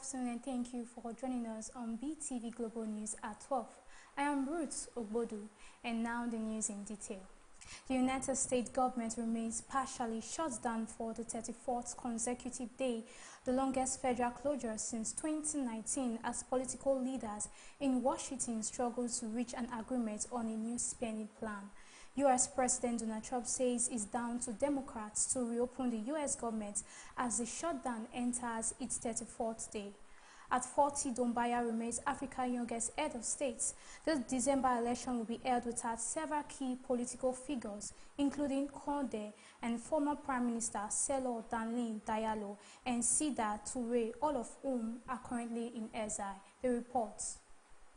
afternoon and thank you for joining us on BeeTv Global News at 12. I am Ruth Ogbodu, and now the news in detail. The United States government remains partially shut down for the 34th consecutive day, the longest federal closure since 2019, as political leaders in Washington struggle to reach an agreement on a new spending plan. U.S. President Donald Trump says it's down to Democrats to reopen the U.S. government as the shutdown enters its 34th day. At 4THNOVEMBER remains Africa's youngest head of state. This December election will be held without several key political figures, including Condé and former Prime Minister Selo Danlin Diallo and Sida Touré, all of whom are currently in exile. The reports.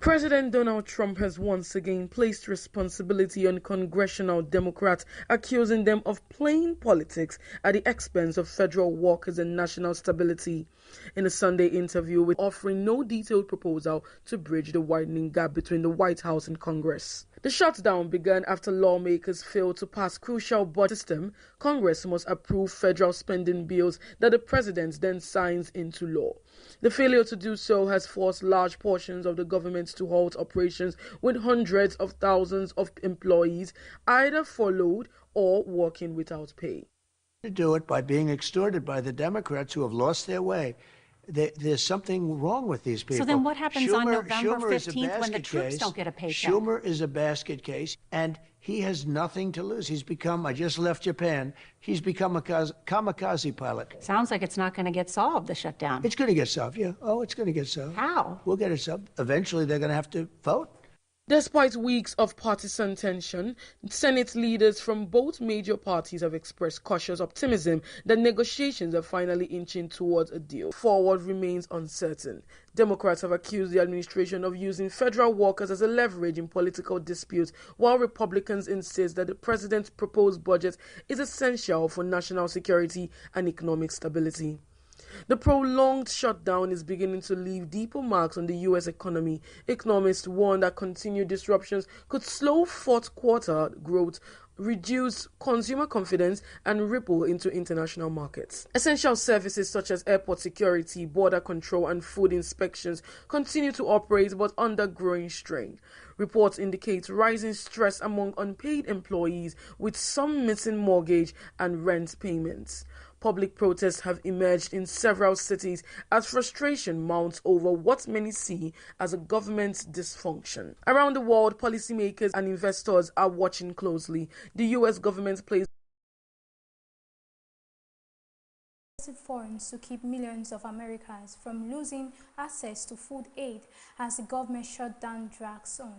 President Donald Trump has once again placed responsibility on congressional Democrats, accusing them of playing politics at the expense of federal workers and national stability. In a Sunday interview with offering no detailed proposal to bridge the widening gap between the White House and Congress. The shutdown began after lawmakers failed to pass crucial budget system. Congress must approve federal spending bills that the president then signs into law. The failure to do so has forced large portions of the government to halt operations, with hundreds of thousands of employees either furloughed or working without pay. To do it by being extorted by the Democrats who have lost their way. There's something wrong with these people. So then what happens on November Schumer 15th when the troops don't get a paycheck? Schumer is a basket case, and he has nothing to lose. He's become, I just left Japan, he's become a kamikaze pilot. Sounds like it's not going to get solved, the shutdown. It's going to get solved, yeah. Oh, it's going to get solved. How? We'll get it solved. Eventually, they're going to have to vote. Despite weeks of partisan tension, Senate leaders from both major parties have expressed cautious optimism that negotiations are finally inching towards a deal. Forward remains uncertain. Democrats have accused the administration of using federal workers as a leverage in political disputes, while Republicans insist that the president's proposed budget is essential for national security and economic stability. The prolonged shutdown is beginning to leave deeper marks on the U.S. economy. Economists warn that continued disruptions could slow fourth quarter growth, reduce consumer confidence, and ripple into international markets. Essential services such as airport security, border control, and food inspections continue to operate but under growing strain. Reports indicate rising stress among unpaid employees, with some missing mortgage and rent payments. Public protests have emerged in several cities as frustration mounts over what many see as a government dysfunction. Around the world, policymakers and investors are watching closely. The U.S. government plays funds to keep millions of Americans from losing access to food aid as the government shutdown drags on.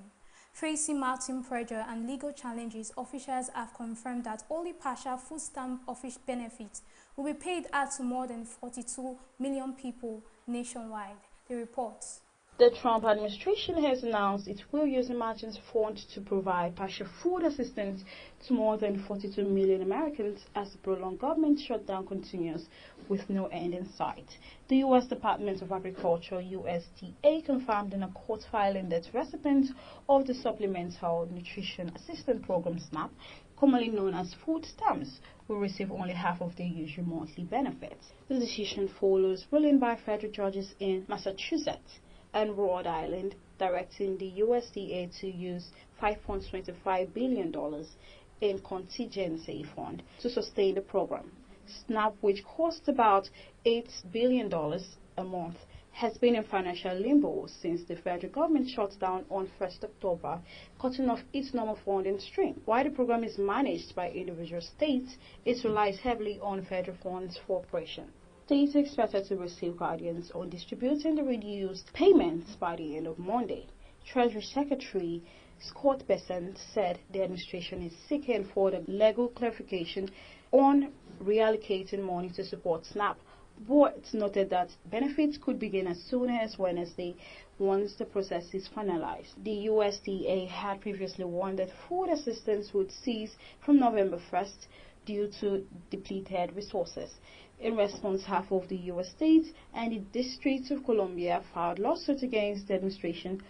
Facing mounting pressure and legal challenges, officials have confirmed that only partial food stamp office benefits will be paid out to more than 42 million people nationwide. The reports. The Trump administration has announced it will use emergency funds to provide partial food assistance to more than 42 million Americans as the prolonged government shutdown continues with no end in sight. The U.S. Department of Agriculture, USDA, confirmed in a court filing that recipients of the Supplemental Nutrition Assistance Program, SNAP, commonly known as food stamps, will receive only half of their usual monthly benefits. The decision follows ruling by federal judges in Massachusetts and Rhode Island, directing the USDA to use $5.25 billion in contingency fund to sustain the program. SNAP, which costs about $8 billion a month, has been in financial limbo since the federal government shut down on 1st October, cutting off its normal funding stream. While the program is managed by individual states, it relies heavily on federal funds for operation. States are expected to receive guidance on distributing the reduced payments by the end of Monday. Treasury Secretary Scott Bessent said the administration is seeking for the legal clarification on reallocating money to support SNAP, but noted that benefits could begin as soon as Wednesday once the process is finalized. The USDA had previously warned that food assistance would cease from November 1st due to depleted resources. In response, half of the U.S. states and the District of Columbia filed lawsuits against the administration,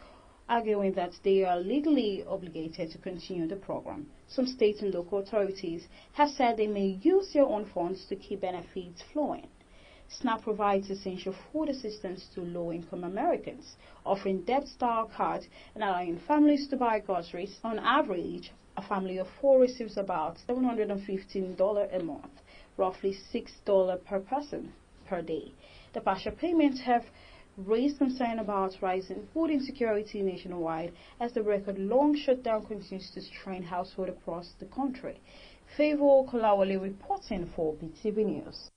arguing that they are legally obligated to continue the program. Some states and local authorities have said they may use their own funds to keep benefits flowing. SNAP provides essential food assistance to low-income Americans, offering debt-style cards and allowing families to buy groceries. On average, a family of 4 receives about $715 a month, roughly $6 per person per day. The partial payments have raised concern about rising food insecurity nationwide as the record-long shutdown continues to strain households across the country. Favor Kolawole reporting for BeeTv News.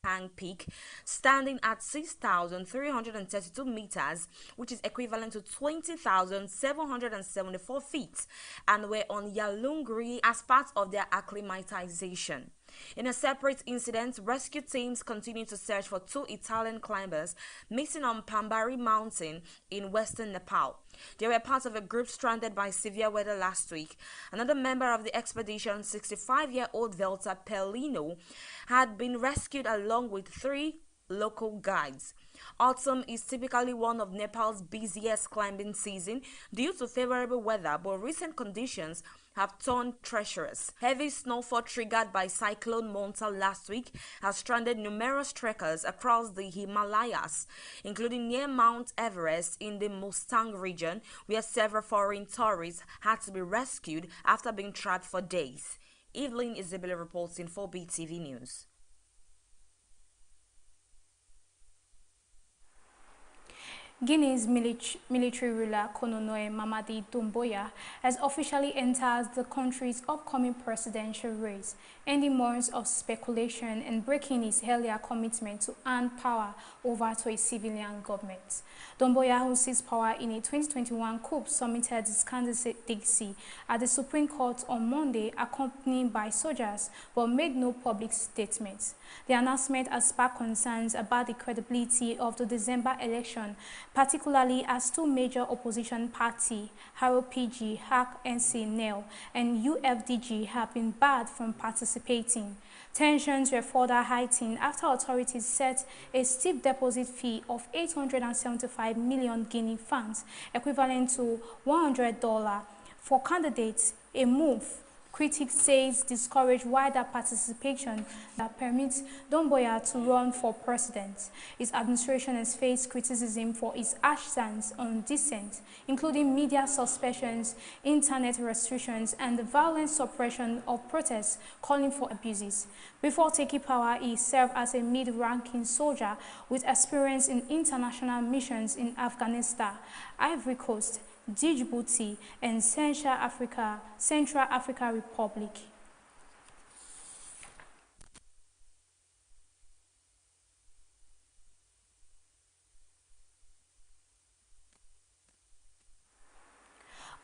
Hang peak, standing at 6,332 meters, which is equivalent to 20,774 feet, and were on Yalungri as part of their acclimatization. In a separate incident, rescue teams continue to search for 2 Italian climbers missing on Pambari Mountain in western Nepal. They were part of a group stranded by severe weather last week. Another member of the expedition, 65-year-old Velta Pellino, had been rescued along with 3 local guides. Autumn is typically one of Nepal's busiest climbing season due to favorable weather, but recent conditions have turned treacherous. Heavy snowfall triggered by Cyclone Monta last week has stranded numerous trekkers across the Himalayas, including near Mount Everest in the Mustang region, where several foreign tourists had to be rescued after being trapped for days. Evelyn Isabella reporting for BeeTv News. Guinea's military ruler Kononoe Mamadi Doumbouya has officially entered the country's upcoming presidential race, ending months of speculation and breaking his earlier commitment to hand power over to a civilian government. Doumbouya, who seized power in a 2021 coup, submitted his candidacy at the Supreme Court on Monday, accompanied by soldiers, but made no public statements. The announcement has sparked concerns about the credibility of the December election, particularly as 2 major opposition parties, ROPG, HAC-NC-NEL, and UFDG, have been barred from participating. Tensions were further heightened after authorities set a steep deposit fee of 875 million Guinea francs, equivalent to $100, for candidates, a move critics say discourage wider participation that permits Doumbouya to run for president. His administration has faced criticism for its harsh stance on dissent, including media suspensions, internet restrictions, and the violent suppression of protests, calling for abuses. Before taking power, he served as a mid-ranking soldier with experience in international missions in Afghanistan, Ivory Coast, Djibouti, and Central Africa Republic.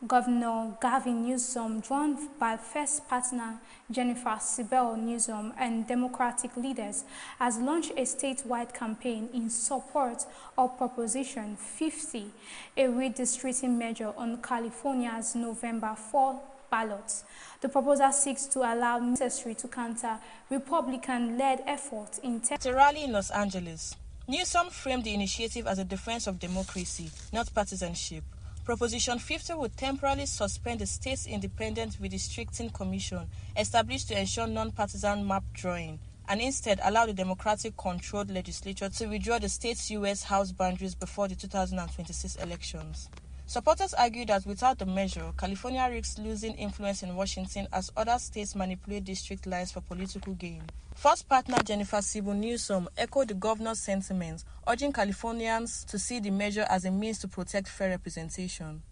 Governor Gavin Newsom, joined by first partner Jennifer Sibel Newsom and Democratic leaders, has launched a statewide campaign in support of Proposition 50, a redistricting measure on California's November 4 ballots. The proposal seeks to allow necessary to counter Republican-led efforts in At a rally in Los Angeles, Newsom framed the initiative as a defense of democracy, not partisanship. Proposition 50 would temporarily suspend the state's independent redistricting commission established to ensure non-partisan map drawing, and instead allow the Democratic-controlled legislature to withdraw the state's U.S. House boundaries before the 2026 elections. Supporters argue that without the measure, California risks losing influence in Washington as other states manipulate district lines for political gain. First partner Jennifer Sibel Newsom echoed the governor's sentiments, urging Californians to see the measure as a means to protect fair representation.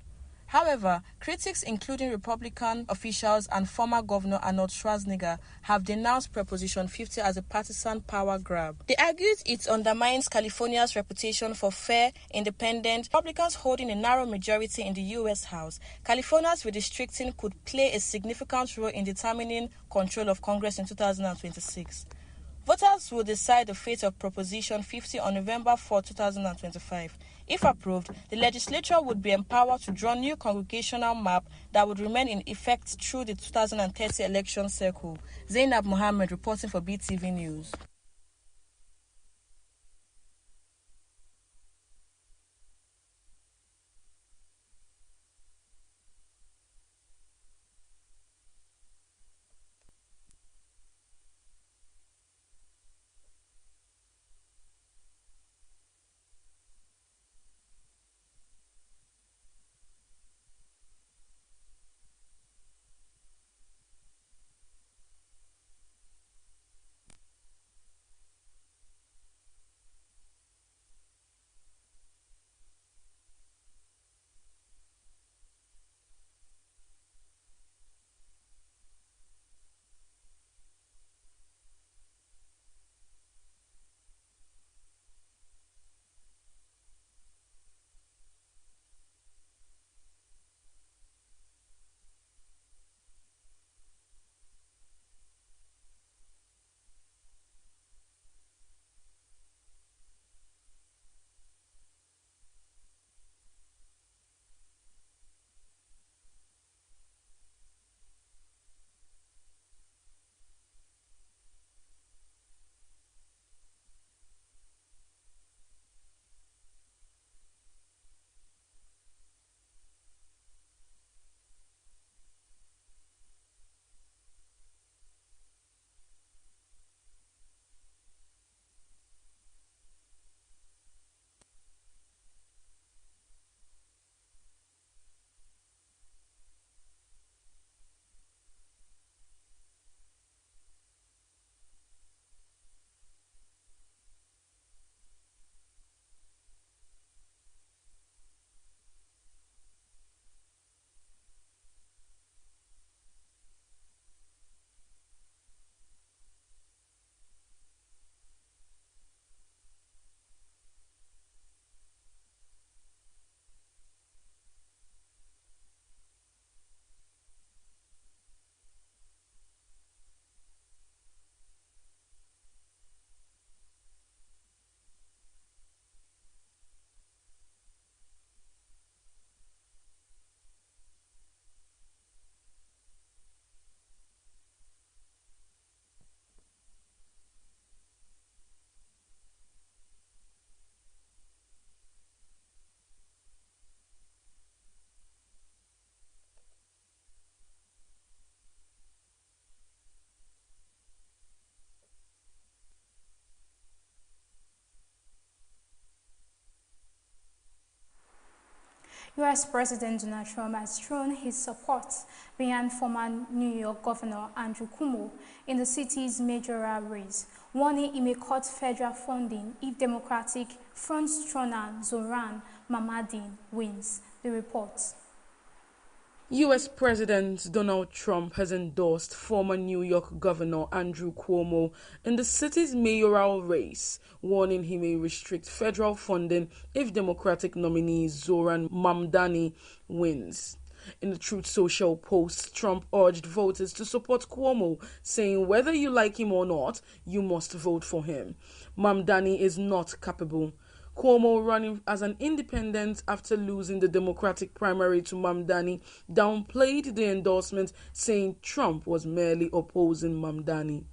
However, critics including Republican officials and former Governor Arnold Schwarzenegger have denounced Proposition 50 as a partisan power grab. They argued it undermines California's reputation for fair, independent. Republicans holding a narrow majority in the U.S. House, California's redistricting could play a significant role in determining control of Congress in 2026. Voters will decide the fate of Proposition 50 on November 4, 2025. If approved, the legislature would be empowered to draw new congregational map that would remain in effect through the 2030 election cycle. Zainab Mohammed reporting for BeeTv News. U.S. President Donald Trump has thrown his support behind former New York Governor Andrew Cuomo in the city's mayoral race, warning he may cut federal funding if Democratic frontrunner Zohran Mamdani wins. The report. U.S. President Donald Trump has endorsed former New York Governor Andrew Cuomo in the city's mayoral race, warning he may restrict federal funding if Democratic nominee Zohran Mamdani wins. In the Truth Social post, Trump urged voters to support Cuomo, saying whether you like him or not, you must vote for him. Mamdani is not capable. Cuomo, running as an independent after losing the Democratic primary to Mamdani, downplayed the endorsement, saying Trump was merely opposing Mamdani.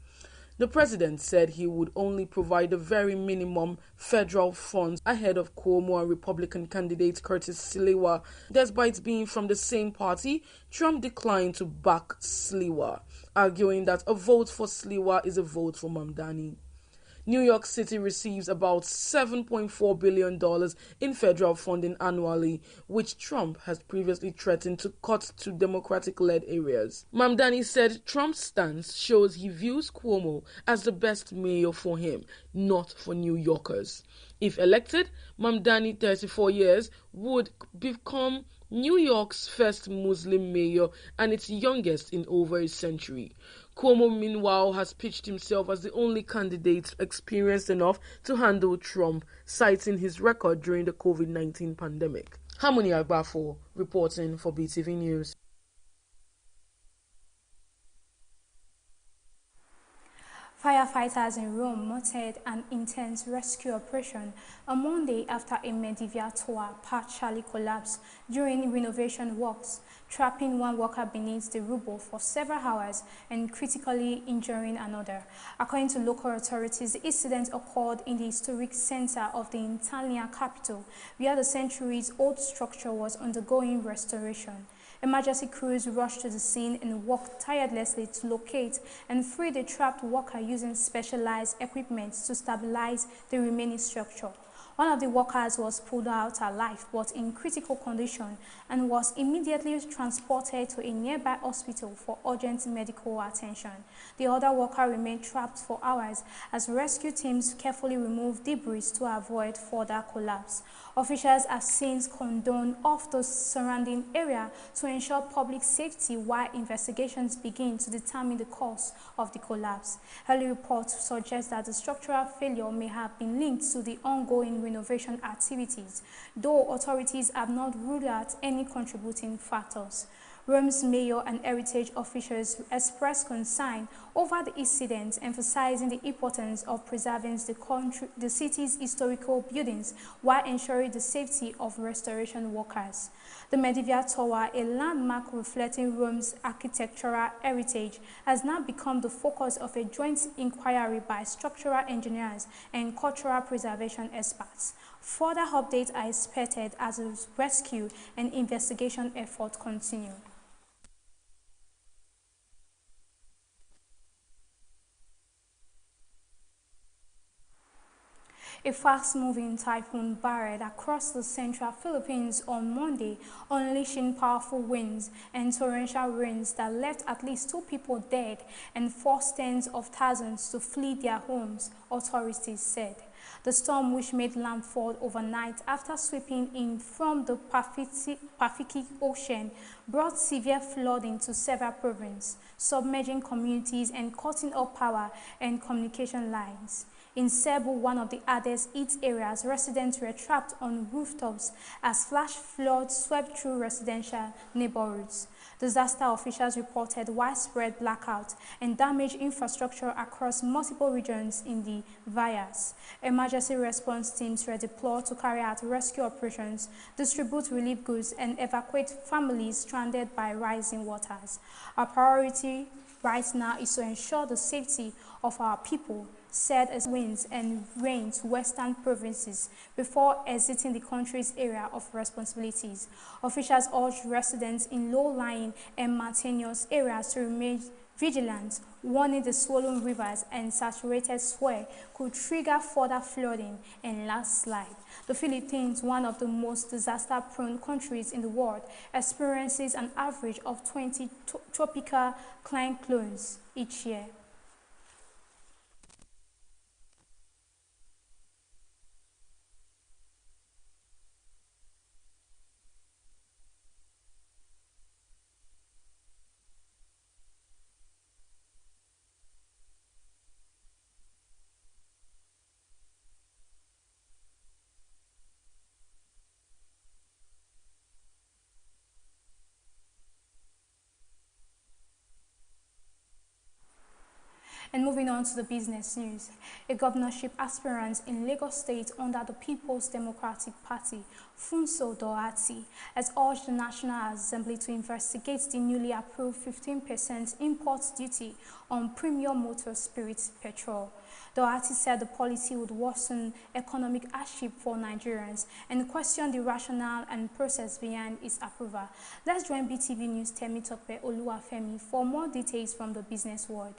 The president said he would only provide the very minimum federal funds ahead of Cuomo and Republican candidate Curtis Sliwa. Despite being from the same party, Trump declined to back Sliwa, arguing that a vote for Sliwa is a vote for Mamdani. New York City receives about $7.4 billion in federal funding annually, which Trump has previously threatened to cut to Democratic-led areas. Mamdani said Trump's stance shows he views Cuomo as the best mayor for him, not for New Yorkers. If elected, Mamdani, 34 years, would become New York's first Muslim mayor and its youngest in over a century. Cuomo, meanwhile, has pitched himself as the only candidate experienced enough to handle Trump, citing his record during the COVID-19 pandemic. Harmony Agbafo, reporting for BeeTv News. Firefighters in Rome mounted an intense rescue operation on Monday after a medieval tower partially collapsed during renovation works, trapping one worker beneath the rubble for several hours and critically injuring another. According to local authorities, the incident occurred in the historic center of the Italian capital, where the centuries-old structure was undergoing restoration. Emergency crews rushed to the scene and worked tirelessly to locate and free the trapped worker using specialized equipment to stabilize the remaining structure. One of the workers was pulled out alive but in critical condition and was immediately transported to a nearby hospital for urgent medical attention. The other worker remained trapped for hours as rescue teams carefully removed debris to avoid further collapse. Officials have since cordoned off the surrounding area to ensure public safety while investigations begin to determine the cause of the collapse. Early reports suggest that the structural failure may have been linked to the ongoing renovation activities, though authorities have not ruled out any contributing factors. Rome's mayor and heritage officials expressed concern over the incident, emphasizing the importance of preserving the city's historical buildings while ensuring the safety of restoration workers. The medieval tower, a landmark reflecting Rome's architectural heritage, has now become the focus of a joint inquiry by structural engineers and cultural preservation experts. Further updates are expected as the rescue and investigation efforts continue. A fast-moving typhoon barred across the central Philippines on Monday, unleashing powerful winds and torrential rains that left at least 2 people dead and forced tens of thousands to flee their homes, authorities said. The storm, which made landfall overnight after sweeping in from the Pacific Ocean, brought severe flooding to several provinces, submerging communities and cutting off power and communication lines. In Cebu, one of the hardest hit areas, residents were trapped on rooftops as flash floods swept through residential neighborhoods. Disaster officials reported widespread blackout and damaged infrastructure across multiple regions in the Visayas. Emergency response teams were deployed to carry out rescue operations, distribute relief goods, and evacuate families stranded by rising waters. Our priority right now is to ensure the safety of our people, said as winds and rain to western provinces before exiting the country's area of responsibilities. Officials urged residents in low-lying and mountainous areas to vigilant, warning the swollen rivers and saturated soil could trigger further flooding and landslide. The Philippines, one of the most disaster-prone countries in the world, experiences an average of 20 tropical cyclones each year. And moving on to the business news, a governorship aspirant in Lagos State under the People's Democratic Party, Funso Doherty, has urged the National Assembly to investigate the newly approved 15% import duty on premium motor spirit petrol. Doherty said the policy would worsen economic hardship for Nigerians and questioned the rationale and process behind its approval. Let's join BeeTv News Temitope Oluwafemi for more details from the business world.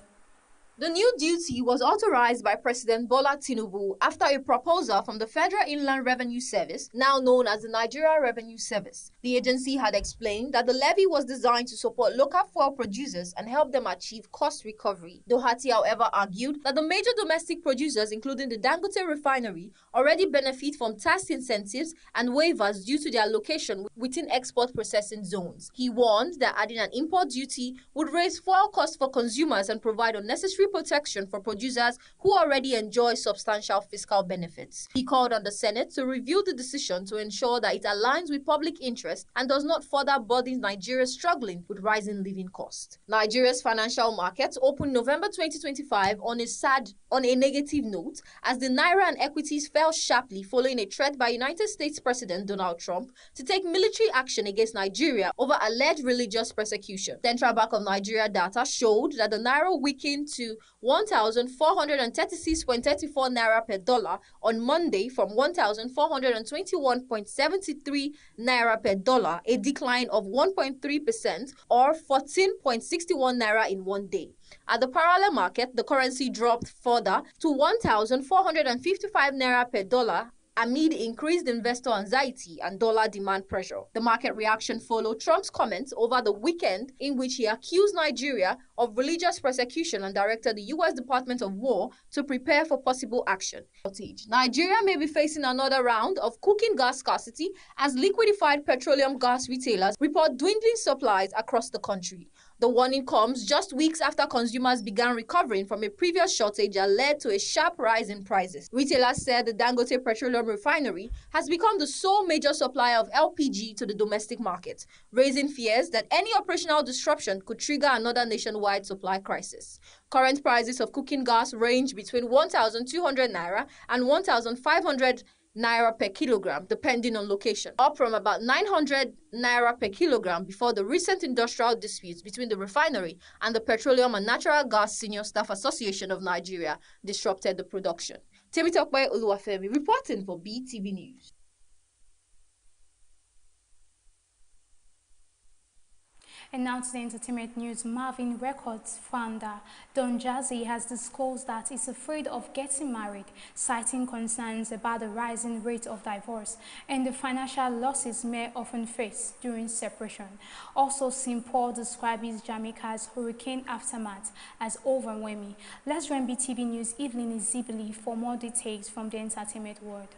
The new duty was authorized by President Bola Tinubu after a proposal from the Federal Inland Revenue Service, now known as the Nigeria Revenue Service. The agency had explained that the levy was designed to support local fuel producers and help them achieve cost recovery. Doherty, however, argued that the major domestic producers, including the Dangote refinery, already benefit from tax incentives and waivers due to their location within export processing zones. He warned that adding an import duty would raise fuel costs for consumers and provide unnecessary protection for producers who already enjoy substantial fiscal benefits. He called on the Senate to review the decision to ensure that it aligns with public interest and does not further burden Nigeria struggling with rising living costs. Nigeria's financial markets opened November 2025 on a negative note as the naira and equities fell sharply following a threat by United States President Donald Trump to take military action against Nigeria over alleged religious persecution. Central Bank of Nigeria data showed that the naira weakened to 1,436.34 naira per dollar on Monday from 1,421.73 naira per dollar, a decline of 1.3% or 14.61 naira in one day. At the parallel market, the currency dropped further to 1,455 naira per dollar amid increased investor anxiety and dollar demand pressure. The market reaction followed Trump's comments over the weekend in which he accused Nigeria of religious persecution and directed the U.S. Department of War to prepare for possible action. Nigeria may be facing another round of cooking gas scarcity as liquefied petroleum gas retailers report dwindling supplies across the country. The warning comes just weeks after consumers began recovering from a previous shortage that led to a sharp rise in prices. Retailers said the Dangote Petroleum Refinery has become the sole major supplier of LPG to the domestic market, raising fears that any operational disruption could trigger another nationwide supply crisis. Current prices of cooking gas range between 1,200 naira and 1,500 naira per kilogram, depending on location, up from about 900 naira per kilogram before the recent industrial disputes between the refinery and the Petroleum and Natural Gas Senior Staff Association of Nigeria disrupted the production. Temitope Oluwafemi reporting for BeeTv News. And now to the entertainment news. Marvin Records founder Don Jazzy has disclosed that he's afraid of getting married, citing concerns about the rising rate of divorce and the financial losses men often face during separation. Also, St. Paul describes Jamaica's hurricane aftermath as overwhelming. Let's join BeeTv News Evelyn Izibili for more details from the entertainment world.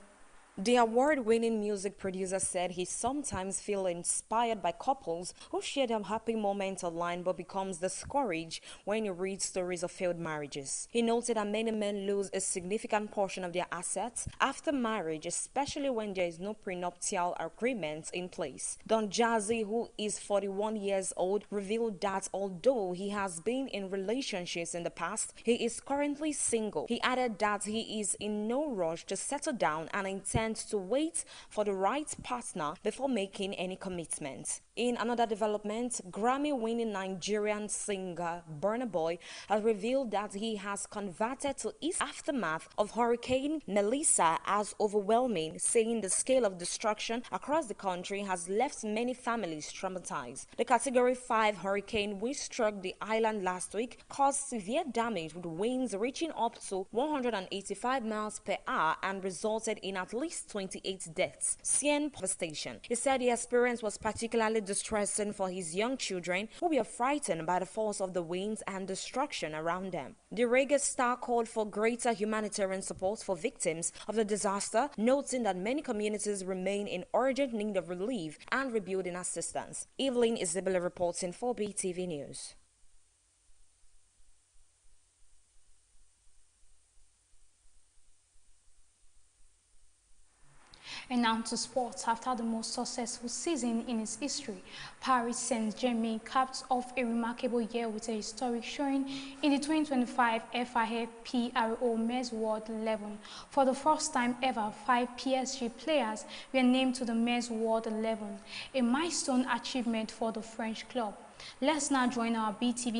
The award-winning music producer said he sometimes feels inspired by couples who share their happy moments online but becomes discouraged when he reads stories of failed marriages. He noted that many men lose a significant portion of their assets after marriage, especially when there is no prenuptial agreement in place. Don Jazzy, who is 41 years old, revealed that although he has been in relationships in the past, he is currently single. He added that he is in no rush to settle down and intends preferment to wait for the right partner before making any commitment. In another development, Grammy-winning Nigerian singer Burna Boy has revealed that he has converted to its aftermath of Hurricane Melissa as overwhelming, saying the scale of destruction across the country has left many families traumatized. The Category 5 hurricane, which struck the island last week, caused severe damage with winds reaching up to 185 miles per hour and resulted in at least 28 deaths. CN devastation. He said the experience was particularly distressing for his young children who were frightened by the force of the winds and destruction around them. The reggae star called for greater humanitarian support for victims of the disaster, noting that many communities remain in urgent need of relief and rebuilding assistance. Evelyn Isabella reporting for BeeTv News. And now to sports. After the most successful season in its history, Paris Saint-Germain capped off a remarkable year with a historic showing in the 2025 FIFA PRO Men's World 11. For the first time ever, 5 PSG players were named to the Men's World 11, a milestone achievement for the French club. Let's now join our BeeTv